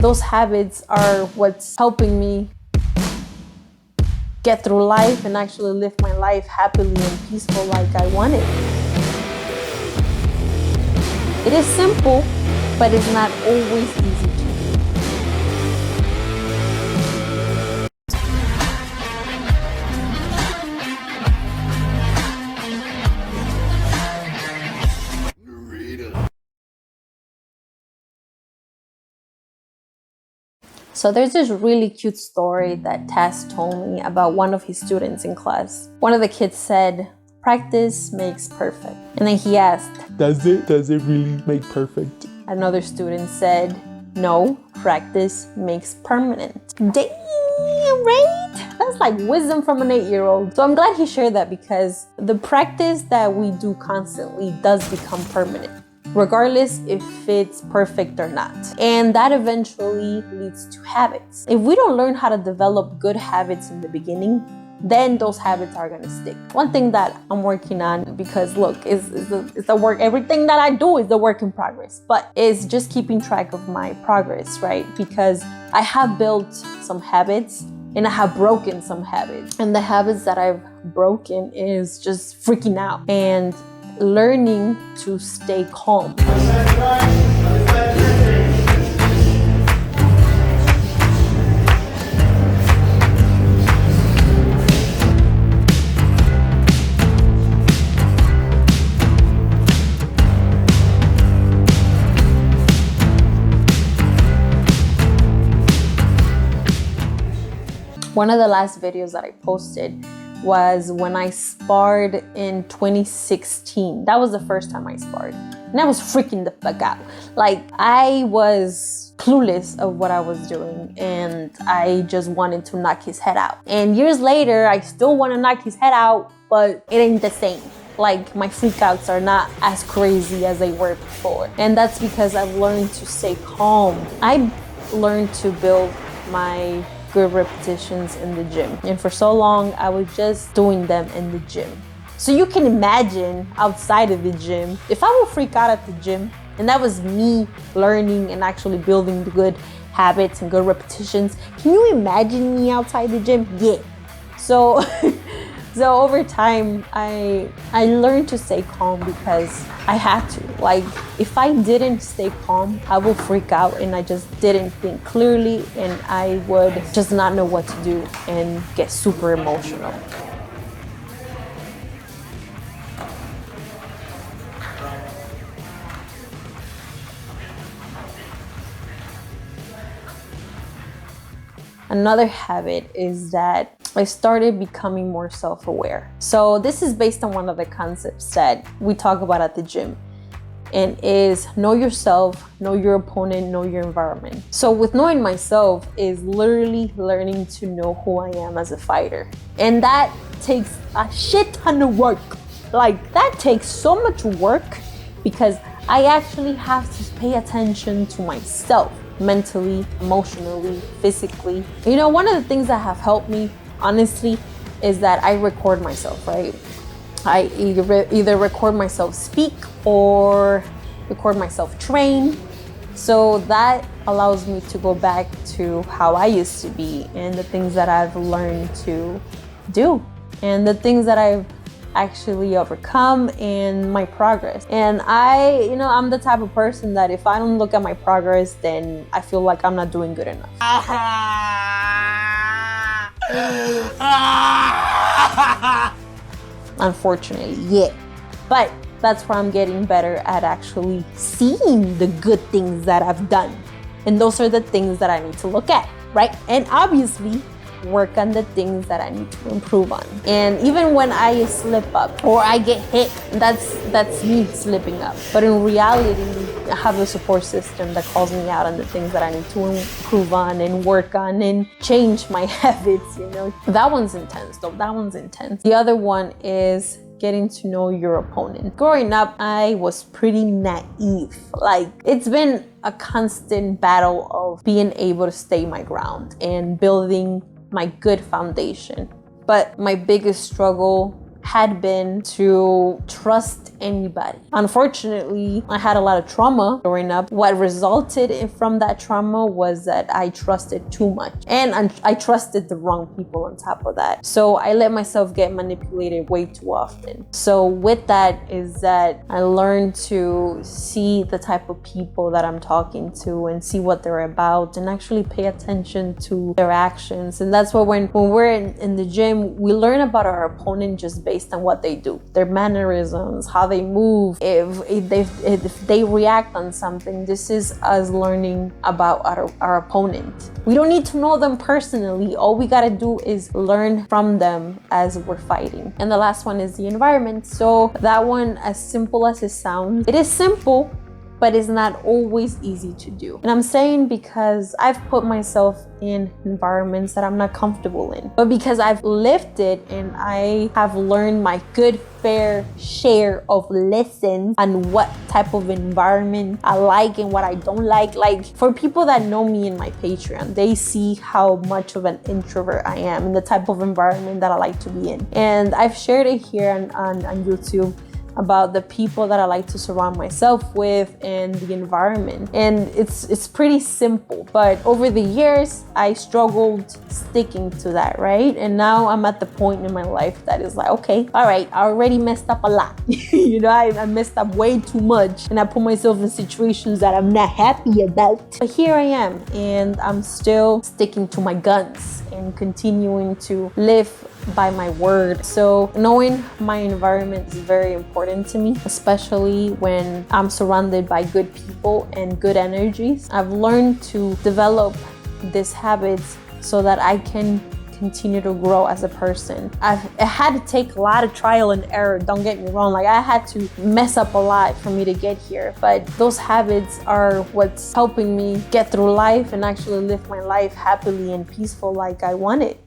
Those habits are what's helping me get through life and actually live my life happily and peaceful like I wanted. It is simple, but it's not always easy to do. So there's this really cute story that Taz told me about one of his students in class. One of the kids said, "Practice makes perfect." And then he asked, Does it really make perfect? Another student said, "No, practice makes permanent." Damn, right? That's like wisdom from an 8-year-old. So I'm glad he shared that, because the practice that we do constantly does become permanent, regardless if it's perfect or not. And that eventually leads to habits. If we don't learn how to develop good habits in the beginning, then those habits are gonna stick. One thing that I'm working on, because look, it's the work, everything that I do is the work in progress, but it's just keeping track of my progress, right? Because I have built some habits and I have broken some habits. And the habits that I've broken is just freaking out and learning to stay calm. One of the last videos that I posted was when I sparred in 2016. That was the first time I sparred. And I was freaking the fuck out. Like, I was clueless of what I was doing and I just wanted to knock his head out. And years later, I still want to knock his head out, but it ain't the same. Like, my freakouts are not as crazy as they were before. And that's because I've learned to stay calm. I learned to build my good repetitions in the gym. And for so long, I was just doing them in the gym. So you can imagine outside of the gym, if I would freak out at the gym, and that was me learning and actually building the good habits and good repetitions, can you imagine me outside the gym? Yeah. So, so over time, I learned to stay calm because I had to. Like, if I didn't stay calm, I would freak out and I just didn't think clearly and I would just not know what to do and get super emotional. Another habit is that I started becoming more self-aware. So this is based on one of the concepts that we talk about at the gym, and is know yourself, know your opponent, know your environment. So with knowing myself is literally learning to know who I am as a fighter. And that takes a shit ton of work. Like, that takes so much work because I actually have to pay attention to myself. Mentally, emotionally, physically. You know, one of the things that have helped me, honestly, is that I record myself, right? I either record myself speak or record myself train. So that allows me to go back to how I used to be and the things that I've learned to do and the things that I've actually overcome and my progress. And I'm the type of person that if I don't look at my progress, then I feel like I'm not doing good enough. Unfortunately, yeah. But that's where I'm getting better at actually seeing the good things that I've done. And those are the things that I need to look at, right? And obviously, work on the things that I need to improve on. And even when I slip up or I get hit, that's me slipping up. But in reality, I have a support system that calls me out on the things that I need to improve on and work on and change my habits, you know. That one's intense though, that one's intense. The other one is getting to know your opponent. Growing up, I was pretty naive. Like, it's been a constant battle of being able to stay my ground and building my good foundation. But my biggest struggle had been to trust anybody. Unfortunately, I had a lot of trauma growing up. What resulted from that trauma was that I trusted too much, and I trusted the wrong people on top of that. So I let myself get manipulated way too often. So with that is that I learned to see the type of people that I'm talking to and see what they're about and actually pay attention to their actions. And that's why when we're in the gym, we learn about our opponent just based on what they do, their mannerisms, how they move, if they react on something. This is us learning about our opponent. We don't need to know them personally. All we gotta do is learn from them as we're fighting. And the last one is the environment. So that one, as simple as it sounds, it is simple, but it's not always easy to do. And I'm saying because I've put myself in environments that I'm not comfortable in, but because I've lived it and I have learned my good fair share of lessons on what type of environment I like and what I don't like. Like, for people that know me in my Patreon, they see how much of an introvert I am and the type of environment that I like to be in. And I've shared it here on YouTube about the people that I like to surround myself with and the environment. And it's pretty simple, but over the years, I struggled sticking to that, right? And now I'm at the point in my life that is like, okay, all right, I already messed up a lot. I messed up way too much, and I put myself in situations that I'm not happy about. But here I am, and I'm still sticking to my guns and continuing to live by my word. So knowing my environment is very important to me, especially when I'm surrounded by good people and good energies. I've learned to develop these habits so that I can continue to grow as a person. I had to take a lot of trial and error, don't get me wrong. Like, I had to mess up a lot for me to get here, but those habits are what's helping me get through life and actually live my life happily and peaceful like I want it.